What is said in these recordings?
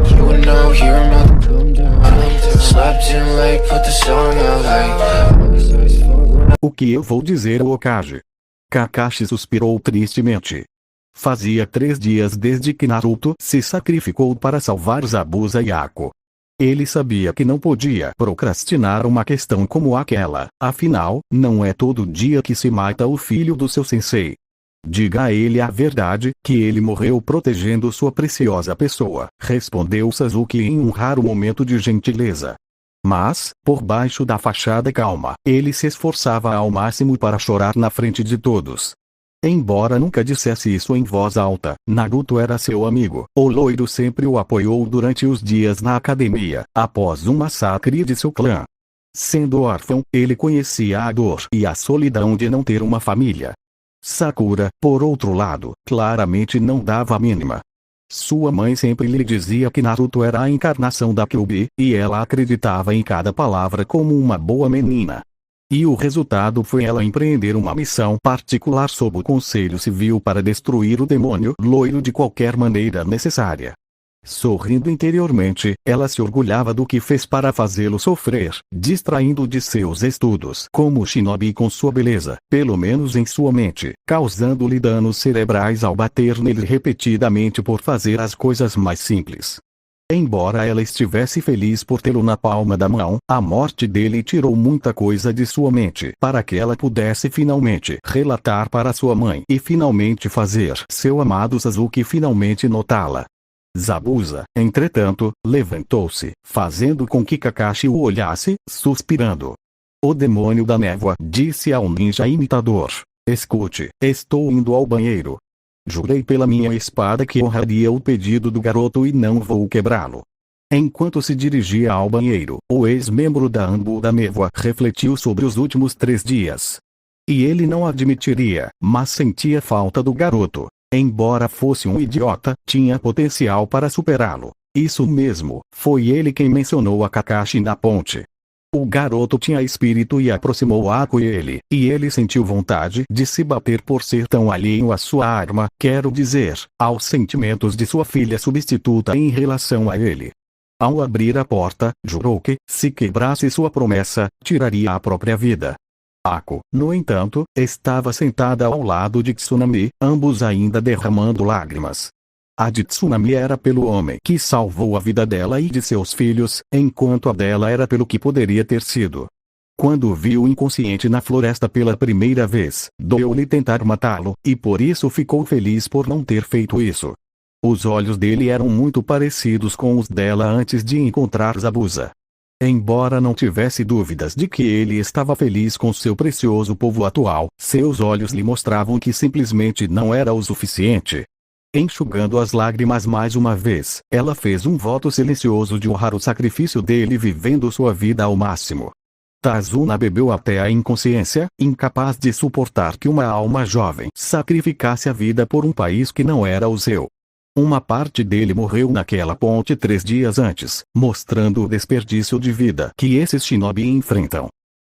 You know you're not come down. Slept in late, put the song out late. O que eu vou dizer ao Okage? Kakashi suspirou tristemente. Fazia 3 dias desde que Naruto se sacrificou para salvar Zabuza e Ako. Ele sabia que não podia procrastinar uma questão como aquela, afinal, não é todo dia que se mata o filho do seu sensei. Diga a ele a verdade, que ele morreu protegendo sua preciosa pessoa, respondeu Sasuke em um raro momento de gentileza. Mas, por baixo da fachada calma, ele se esforçava ao máximo para chorar na frente de todos. Embora nunca dissesse isso em voz alta, Naruto era seu amigo. O loiro sempre o apoiou durante os dias na academia, após um massacre de seu clã. Sendo órfão, ele conhecia a dor e a solidão de não ter uma família. Sakura, por outro lado, claramente não dava a mínima. Sua mãe sempre lhe dizia que Naruto era a encarnação da Kyuubi, e ela acreditava em cada palavra como uma boa menina. E o resultado foi ela empreender uma missão particular sob o Conselho Civil para destruir o demônio loiro de qualquer maneira necessária. Sorrindo interiormente, ela se orgulhava do que fez para fazê-lo sofrer, distraindo de seus estudos como shinobi com sua beleza, pelo menos em sua mente, causando-lhe danos cerebrais ao bater nele repetidamente por fazer as coisas mais simples. Embora ela estivesse feliz por tê-lo na palma da mão, a morte dele tirou muita coisa de sua mente para que ela pudesse finalmente relatar para sua mãe e finalmente fazer seu amado Sasuke finalmente notá-la. Zabuza, entretanto, levantou-se, fazendo com que Kakashi o olhasse, suspirando. O demônio da névoa disse ao ninja imitador: escute, estou indo ao banheiro. Jurei pela minha espada que honraria o pedido do garoto e não vou quebrá-lo. Enquanto se dirigia ao banheiro, o ex-membro da Anbu da Névoa refletiu sobre os últimos 3 dias. E ele não admitiria, mas sentia falta do garoto. Embora fosse um idiota, tinha potencial para superá-lo. Isso mesmo, foi ele quem mencionou a Kakashi na ponte. O garoto tinha espírito e aproximou Ako e ele sentiu vontade de se bater por ser tão alheio à sua arma, quero dizer, aos sentimentos de sua filha substituta em relação a ele. Ao abrir a porta, jurou que, se quebrasse sua promessa, tiraria a própria vida. Ako, no entanto, estava sentada ao lado de Tsunami, ambos ainda derramando lágrimas. A de Tsunami era pelo homem que salvou a vida dela e de seus filhos, enquanto a dela era pelo que poderia ter sido. Quando o viu inconsciente na floresta pela primeira vez, doeu-lhe tentar matá-lo, e por isso ficou feliz por não ter feito isso. Os olhos dele eram muito parecidos com os dela antes de encontrar Zabuza. Embora não tivesse dúvidas de que ele estava feliz com seu precioso povo atual, seus olhos lhe mostravam que simplesmente não era o suficiente. Enxugando as lágrimas mais uma vez, ela fez um voto silencioso de honrar o sacrifício dele vivendo sua vida ao máximo. Tazuna bebeu até a inconsciência, incapaz de suportar que uma alma jovem sacrificasse a vida por um país que não era o seu. Uma parte dele morreu naquela ponte 3 dias antes, mostrando o desperdício de vida que esses shinobi enfrentam.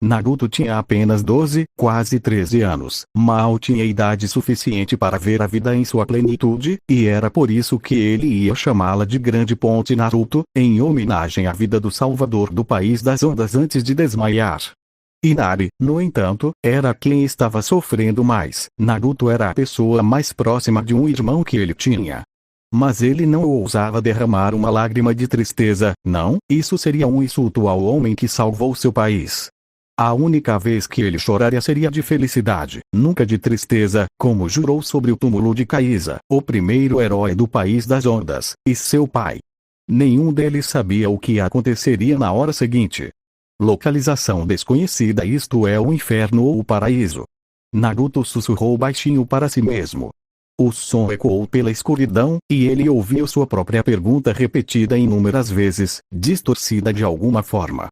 Naruto tinha apenas 12, quase 13 anos, mal tinha idade suficiente para ver a vida em sua plenitude, e era por isso que ele ia chamá-la de Grande Ponte Naruto, em homenagem à vida do salvador do país das ondas antes de desmaiar. Inari, no entanto, era quem estava sofrendo mais. Naruto era a pessoa mais próxima de um irmão que ele tinha. Mas ele não ousava derramar uma lágrima de tristeza, não, isso seria um insulto ao homem que salvou seu país. A única vez que ele choraria seria de felicidade, nunca de tristeza, como jurou sobre o túmulo de Kaiza, o primeiro herói do país das ondas, e seu pai. Nenhum deles sabia o que aconteceria na hora seguinte. Localização desconhecida, isto é o inferno ou o paraíso. Naruto sussurrou baixinho para si mesmo. O som ecoou pela escuridão, e ele ouviu sua própria pergunta repetida inúmeras vezes, distorcida de alguma forma.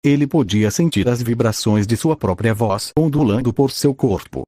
Ele podia sentir as vibrações de sua própria voz ondulando por seu corpo.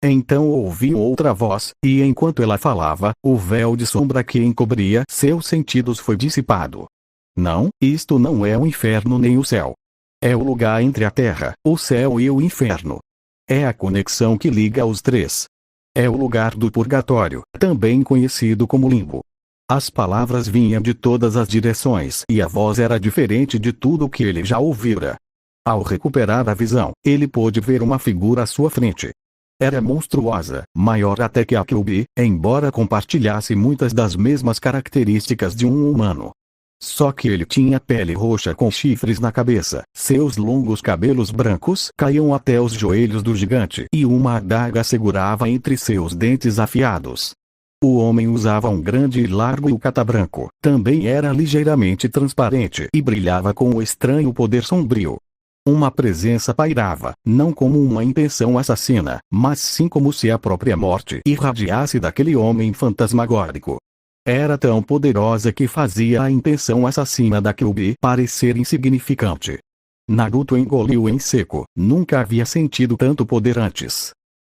Então ouviu outra voz, e enquanto ela falava, o véu de sombra que encobria seus sentidos foi dissipado. Não, isto não é o inferno nem o céu. É o lugar entre a terra, o céu e o inferno. É a conexão que liga os três. É o lugar do purgatório, também conhecido como limbo. As palavras vinham de todas as direções e a voz era diferente de tudo o que ele já ouvira. Ao recuperar a visão, ele pôde ver uma figura à sua frente. Era monstruosa, maior até que a Kyuubi, embora compartilhasse muitas das mesmas características de um humano. Só que ele tinha pele roxa com chifres na cabeça, seus longos cabelos brancos caíam até os joelhos do gigante e uma adaga segurava entre seus dentes afiados. O homem usava um grande e largo yukata branco, também era ligeiramente transparente e brilhava com um estranho poder sombrio. Uma presença pairava, não como uma intenção assassina, mas sim como se a própria morte irradiasse daquele homem fantasmagórico. Era tão poderosa que fazia a intenção assassina da Kyuubi parecer insignificante. Naruto engoliu em seco, nunca havia sentido tanto poder antes.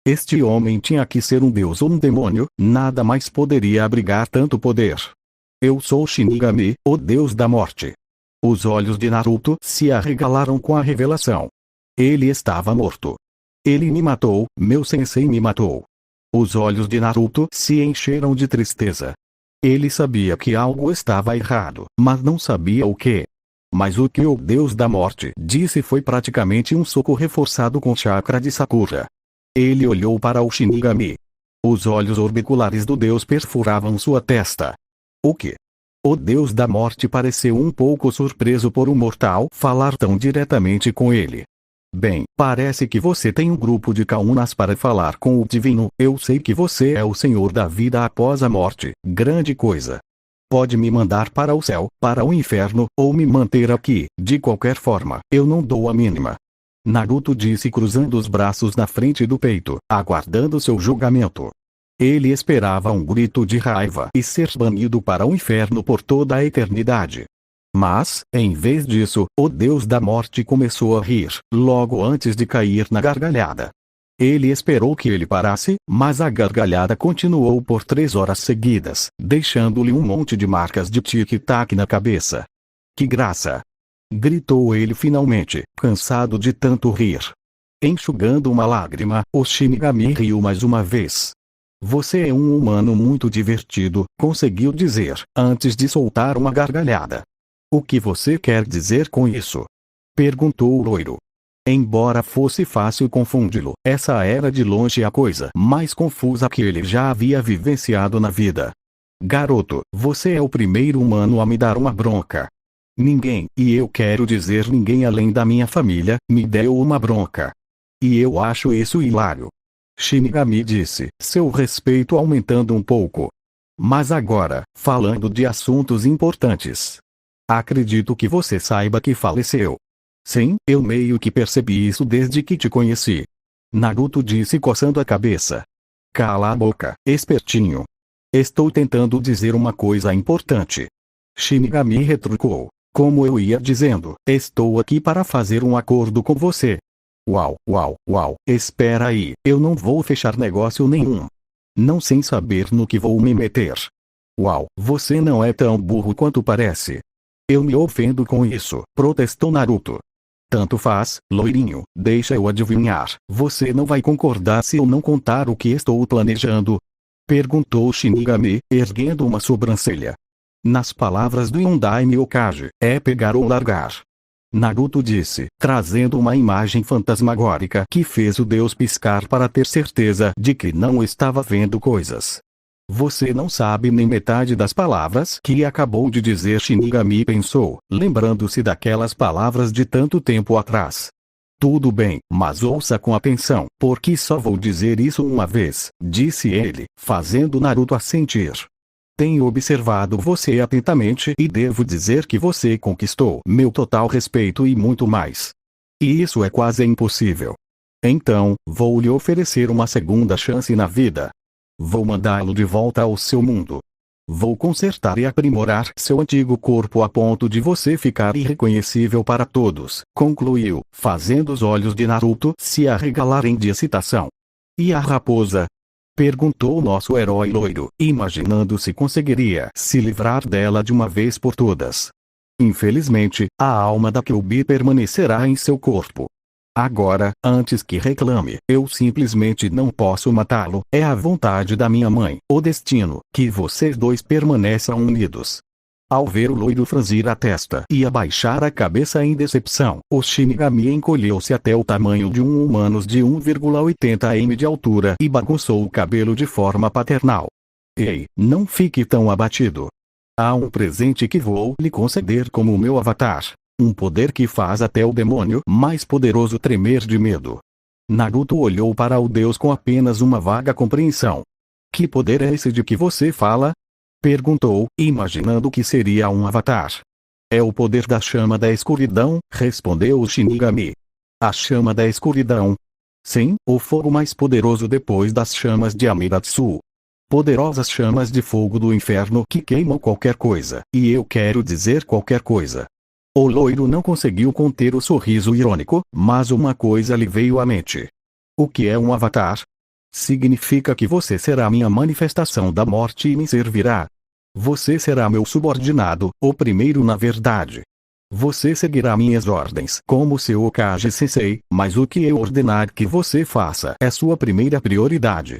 Este homem tinha que ser um deus ou um demônio, nada mais poderia abrigar tanto poder. Eu sou Shinigami, o deus da morte. Os olhos de Naruto se arregalaram com a revelação. Ele estava morto. Ele me matou, meu sensei me matou. Os olhos de Naruto se encheram de tristeza. Ele sabia que algo estava errado, mas não sabia o que. Mas o que o deus da morte disse foi praticamente um soco reforçado com chakra de Sakura. Ele olhou para o Shinigami. Os olhos orbiculares do deus perfuravam sua testa. O que? O deus da morte pareceu um pouco surpreso por um mortal falar tão diretamente com ele. Bem, parece que você tem um grupo de kaunas para falar com o divino. Eu sei que você é o senhor da vida após a morte, grande coisa. Pode me mandar para o céu, para o inferno, ou me manter aqui, de qualquer forma, eu não dou a mínima. Naruto disse cruzando os braços na frente do peito, aguardando seu julgamento. Ele esperava um grito de raiva e ser banido para o inferno por toda a eternidade. Mas, em vez disso, o deus da morte começou a rir, logo antes de cair na gargalhada. Ele esperou que ele parasse, mas a gargalhada continuou por 3 horas seguidas, deixando-lhe um monte de marcas de tic-tac na cabeça. Que graça! Gritou ele finalmente, cansado de tanto rir. Enxugando uma lágrima, o Shinigami riu mais uma vez. Você é um humano muito divertido, conseguiu dizer, antes de soltar uma gargalhada. O que você quer dizer com isso? Perguntou o loiro. Embora fosse fácil confundi-lo, essa era de longe a coisa mais confusa que ele já havia vivenciado na vida. Garoto, você é o primeiro humano a me dar uma bronca. Ninguém, e eu quero dizer ninguém além da minha família, me deu uma bronca. E eu acho isso hilário. Shinigami disse, seu respeito aumentando um pouco. Mas agora, falando de assuntos importantes. Acredito que você saiba que faleceu. Sim, eu meio que percebi isso desde que te conheci. Naruto disse coçando a cabeça. Cala a boca, espertinho. Estou tentando dizer uma coisa importante. Shinigami retrucou. Como eu ia dizendo, estou aqui para fazer um acordo com você. Uau, espera aí, eu não vou fechar negócio nenhum. Não sem saber no que vou me meter. Uau, você não é tão burro quanto parece. Eu me ofendo com isso, protestou Naruto. Tanto faz, loirinho, deixa eu adivinhar, você não vai concordar se eu não contar o que estou planejando? Perguntou Shinigami, erguendo uma sobrancelha. Nas palavras do Yondaime Hokage, é pegar ou largar. Naruto disse, trazendo uma imagem fantasmagórica que fez o deus piscar para ter certeza de que não estava vendo coisas. Você não sabe nem metade das palavras que acabou de dizer. Shinigami pensou, lembrando-se daquelas palavras de tanto tempo atrás. Tudo bem, mas ouça com atenção, porque só vou dizer isso uma vez, disse ele, fazendo Naruto assentir. Tenho observado você atentamente e devo dizer que você conquistou meu total respeito e muito mais. E isso é quase impossível. Então, vou lhe oferecer uma segunda chance na vida. Vou mandá-lo de volta ao seu mundo. Vou consertar e aprimorar seu antigo corpo a ponto de você ficar irreconhecível para todos, concluiu, fazendo os olhos de Naruto se arregalarem de excitação. E a raposa? Perguntou nosso herói loiro, imaginando se conseguiria se livrar dela de uma vez por todas. Infelizmente, a alma da Kyuubi permanecerá em seu corpo. Agora, antes que reclame, eu simplesmente não posso matá-lo. É a vontade da minha mãe, o destino, que vocês dois permaneçam unidos. Ao ver o loiro franzir a testa e abaixar a cabeça em decepção, o Shinigami encolheu-se até o tamanho de um humano de 1,80 m de altura e bagunçou o cabelo de forma paternal. Ei, não fique tão abatido. Há um presente que vou lhe conceder como o meu avatar. Um poder que faz até o demônio mais poderoso tremer de medo. Naruto olhou para o deus com apenas uma vaga compreensão. Que poder é esse de que você fala? Perguntou, imaginando que seria um avatar. É o poder da chama da escuridão, respondeu o Shinigami. A chama da escuridão? Sim, o fogo mais poderoso depois das chamas de Amaterasu. Poderosas chamas de fogo do inferno que queimam qualquer coisa, e eu quero dizer qualquer coisa. O loiro não conseguiu conter o sorriso irônico, mas uma coisa lhe veio à mente. O que é um avatar? Significa que você será minha manifestação da morte e me servirá. Você será meu subordinado, o primeiro na verdade. Você seguirá minhas ordens como seu Hokage Sensei, mas o que eu ordenar que você faça é sua primeira prioridade.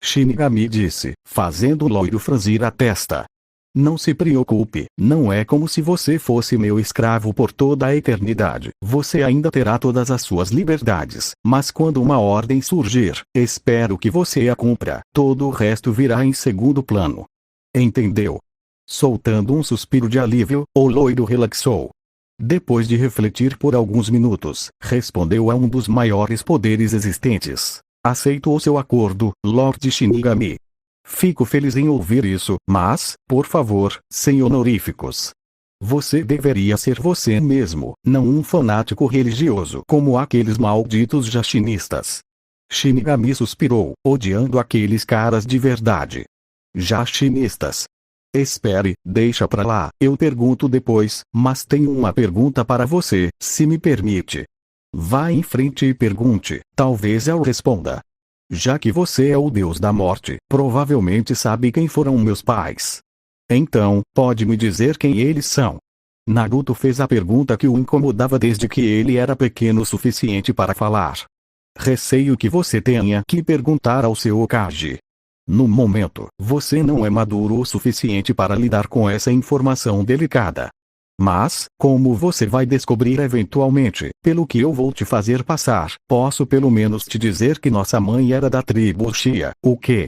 Shinigami disse, fazendo o loiro franzir a testa. Não se preocupe, não é como se você fosse meu escravo por toda a eternidade. Você ainda terá todas as suas liberdades, mas quando uma ordem surgir, espero que você a cumpra. Todo o resto virá em segundo plano. Entendeu? Soltando um suspiro de alívio, o loiro relaxou. Depois de refletir por alguns minutos, respondeu a um dos maiores poderes existentes. Aceito o seu acordo, Lord Shinigami. Fico feliz em ouvir isso, mas, por favor, sem honoríficos. Você deveria ser você mesmo, não um fanático religioso como aqueles malditos jashinistas. Shinigami suspirou, odiando aqueles caras de verdade. Jashinistas. Espere, deixa pra lá, eu pergunto depois, mas tenho uma pergunta para você, se me permite. Vá em frente e pergunte, talvez eu responda. Já que você é o deus da morte, provavelmente sabe quem foram meus pais. Então, pode me dizer quem eles são? Naruto fez a pergunta que o incomodava desde que ele era pequeno o suficiente para falar. Receio que você tenha que perguntar ao seu Hokage. No momento, você não é maduro o suficiente para lidar com essa informação delicada. Mas, como você vai descobrir eventualmente, pelo que eu vou te fazer passar, posso pelo menos te dizer que nossa mãe era da tribo Uchiha. O quê?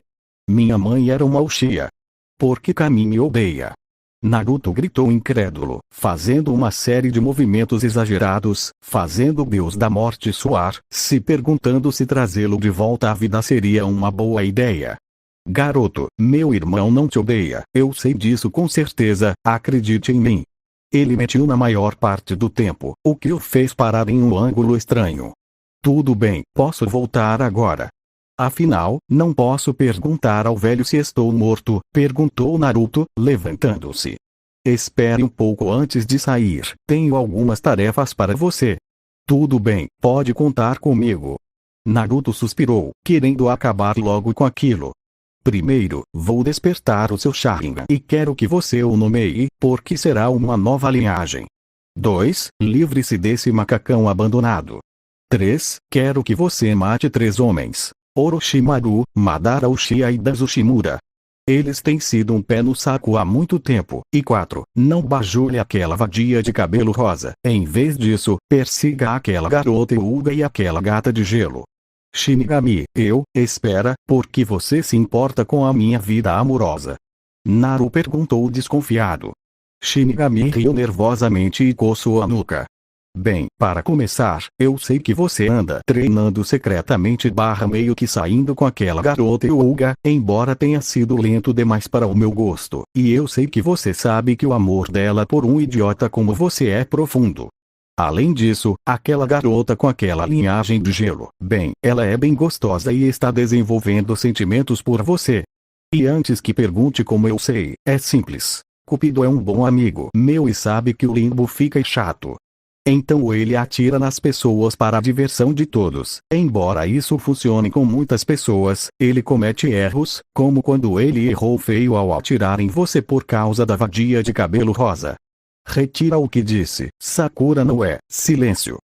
Minha mãe era uma Uchiha. Por que Kami me odeia? Naruto gritou incrédulo, fazendo uma série de movimentos exagerados, fazendo o deus da morte suar, se perguntando se trazê-lo de volta à vida seria uma boa ideia. Garoto, meu irmão não te odeia, eu sei disso com certeza, acredite em mim. Ele mentiu na maior parte do tempo, o que o fez parar em um ângulo estranho. Tudo bem, posso voltar agora. Afinal, não posso perguntar ao velho se estou morto, perguntou Naruto, levantando-se. Espere um pouco antes de sair, tenho algumas tarefas para você. Tudo bem, pode contar comigo. Naruto suspirou, querendo acabar logo com aquilo. Primeiro, vou despertar o seu Sharingan e quero que você o nomeie, porque será uma nova linhagem. 2. Livre-se desse macacão abandonado. 3. Quero que você mate 3 homens. Orochimaru, Madara Uchiha e Dazushimura. Eles têm sido um pé no saco há muito tempo. E 4. Não bajule aquela vadia de cabelo rosa. Em vez disso, persiga aquela garota Hyuga e aquela gata de gelo. Shinigami, espera, por que você se importa com a minha vida amorosa? Naru perguntou desconfiado. Shinigami riu nervosamente e coçou a nuca. Bem, para começar, eu sei que você anda treinando secretamente meio que saindo com aquela garota Hyuga, embora tenha sido lento demais para o meu gosto, e eu sei que você sabe que o amor dela por um idiota como você é profundo. Além disso, aquela garota com aquela linhagem de gelo, bem, ela é bem gostosa e está desenvolvendo sentimentos por você. E antes que pergunte como eu sei, é simples. Cupido é um bom amigo meu e sabe que o limbo fica chato. Então ele atira nas pessoas para a diversão de todos. Embora isso funcione com muitas pessoas, ele comete erros, como quando ele errou feio ao atirar em você por causa da vadia de cabelo rosa. Retira o que disse, Sakura não é. Silêncio.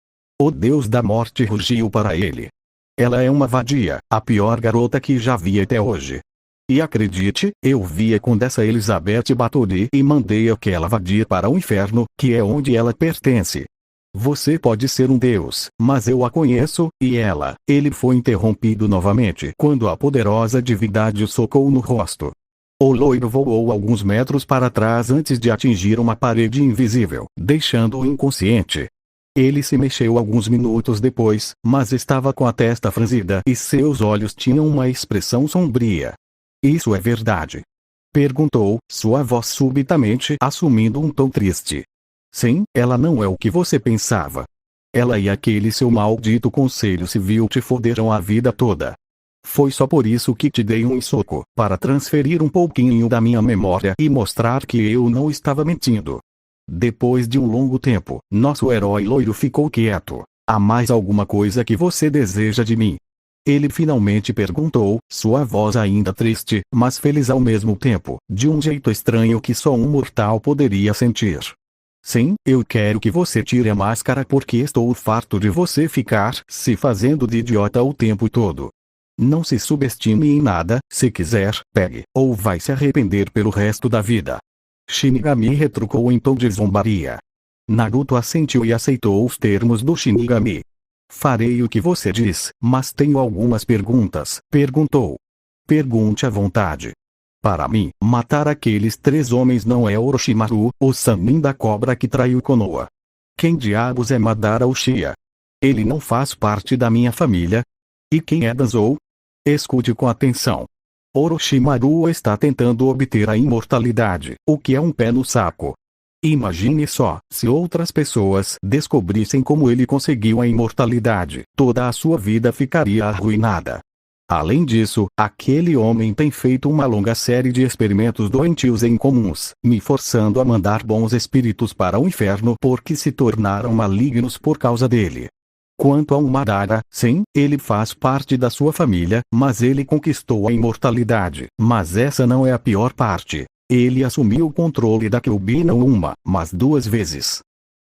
O deus da morte rugiu para ele. Ela é uma vadia, a pior garota que já vi até hoje. E acredite, eu vi-a com dessa Elizabeth Bathory e mandei aquela vadia para o inferno, que é onde ela pertence. Você pode ser um deus, mas eu a conheço, e ela. Ele foi interrompido novamente quando a poderosa divindade o socou no rosto. O loiro voou alguns metros para trás antes de atingir uma parede invisível, deixando-o inconsciente. Ele se mexeu alguns minutos depois, mas estava com a testa franzida e seus olhos tinham uma expressão sombria. Isso é verdade? Perguntou, sua voz subitamente assumindo um tom triste. Sim, ela não é o que você pensava. Ela e aquele seu maldito conselho civil te foderam a vida toda. Foi só por isso que te dei um soco, para transferir um pouquinho da minha memória e mostrar que eu não estava mentindo. Depois de um longo tempo, nosso herói loiro ficou quieto. Há mais alguma coisa que você deseja de mim? Ele finalmente perguntou, sua voz ainda triste, mas feliz ao mesmo tempo, de um jeito estranho que só um mortal poderia sentir. Sim, eu quero que você tire a máscara porque estou farto de você ficar se fazendo de idiota o tempo todo. Não se subestime em nada, se quiser, pegue, ou vai se arrepender pelo resto da vida. Shinigami retrucou em tom de zombaria. Naruto assentiu e aceitou os termos do Shinigami. Farei o que você diz, mas tenho algumas perguntas, perguntou. Pergunte à vontade. Para mim, matar aqueles 3 homens não é Orochimaru, o Sannin da cobra que traiu Konoha. Quem diabos é Madara Uchiha? Ele não faz parte da minha família? E quem é Danzou? Escute com atenção. Orochimaru está tentando obter a imortalidade, o que é um pé no saco. Imagine só, se outras pessoas descobrissem como ele conseguiu a imortalidade, toda a sua vida ficaria arruinada. Além disso, aquele homem tem feito uma longa série de experimentos doentios e incomuns, me forçando a mandar bons espíritos para o inferno porque se tornaram malignos por causa dele. Quanto ao Madara, sim, ele faz parte da sua família, mas ele conquistou a imortalidade. Mas essa não é a pior parte. Ele assumiu o controle da Kyuubi não uma, mas 2 vezes.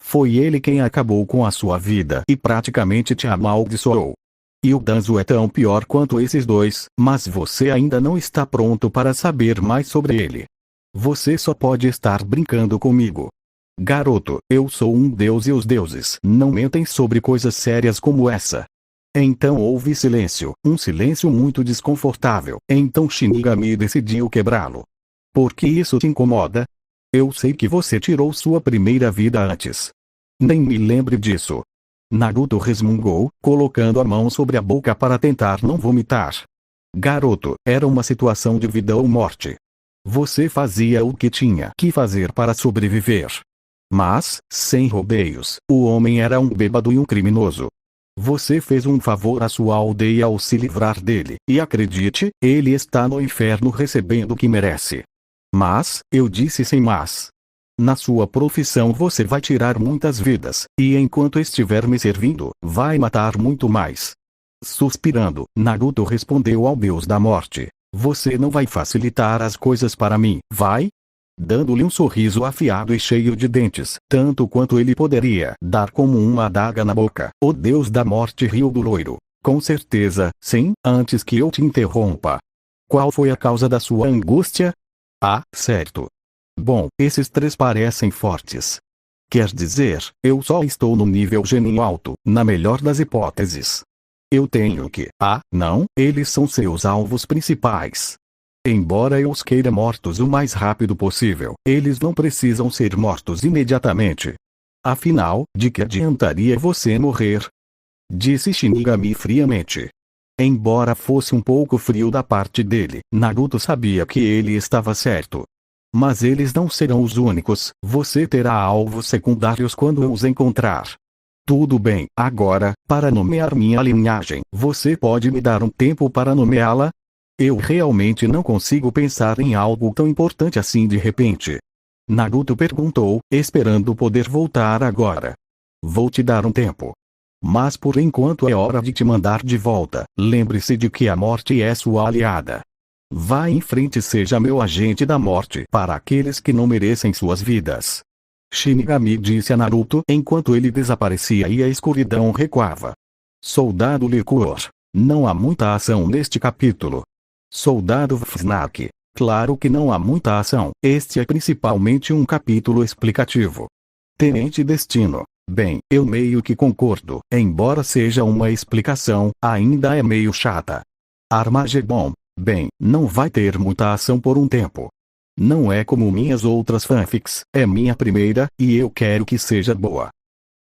Foi ele quem acabou com a sua vida e praticamente te amaldiçoou. E o Danzo é tão pior quanto esses 2, mas você ainda não está pronto para saber mais sobre ele. Você só pode estar brincando comigo. Garoto, eu sou um deus e os deuses não mentem sobre coisas sérias como essa. Então houve silêncio, um silêncio muito desconfortável. Então Shinigami decidiu quebrá-lo. Por que isso te incomoda? Eu sei que você tirou sua primeira vida antes. Nem me lembre disso. Naruto resmungou, colocando a mão sobre a boca para tentar não vomitar. Garoto, era uma situação de vida ou morte. Você fazia o que tinha que fazer para sobreviver. Mas, sem rodeios, o homem era um bêbado e um criminoso. Você fez um favor à sua aldeia ao se livrar dele, e acredite, ele está no inferno recebendo o que merece. Mas, eu disse sem mas. Na sua profissão você vai tirar muitas vidas, e enquanto estiver me servindo, vai matar muito mais. Suspirando, Naruto respondeu ao deus da morte. Você não vai facilitar as coisas para mim, vai? Dando-lhe um sorriso afiado e cheio de dentes, tanto quanto ele poderia dar como uma adaga na boca, o deus da morte riu do loiro. Com certeza, sim, antes que eu te interrompa. Qual foi a causa da sua angústia? Ah, certo. Bom, esses 3 parecem fortes. Quer dizer, eu só estou no nível genin alto, na melhor das hipóteses. Eu tenho que, não, eles são seus alvos principais. Embora eu os queira mortos o mais rápido possível, eles não precisam ser mortos imediatamente. Afinal, de que adiantaria você morrer? Disse Shinigami friamente. Embora fosse um pouco frio da parte dele, Naruto sabia que ele estava certo. Mas eles não serão os únicos, você terá alvos secundários quando os encontrar. Tudo bem, agora, para nomear minha linhagem, você pode me dar um tempo para nomeá-la? Eu realmente não consigo pensar em algo tão importante assim de repente. Naruto perguntou, esperando poder voltar agora. Vou te dar um tempo. Mas por enquanto é hora de te mandar de volta. Lembre-se de que a morte é sua aliada. Vá em frente e seja meu agente da morte para aqueles que não merecem suas vidas. Shinigami disse a Naruto enquanto ele desaparecia e a escuridão recuava. Soldado Licor. Não há muita ação neste capítulo. Soldado Snack. Claro que não há muita ação. Este é principalmente um capítulo explicativo. Tenente Destino. Bem, eu meio que concordo. Embora seja uma explicação, ainda é meio chata. Armagedon. Bem, não vai ter muita ação por um tempo. Não é como minhas outras fanfics, é minha primeira, e eu quero que seja boa.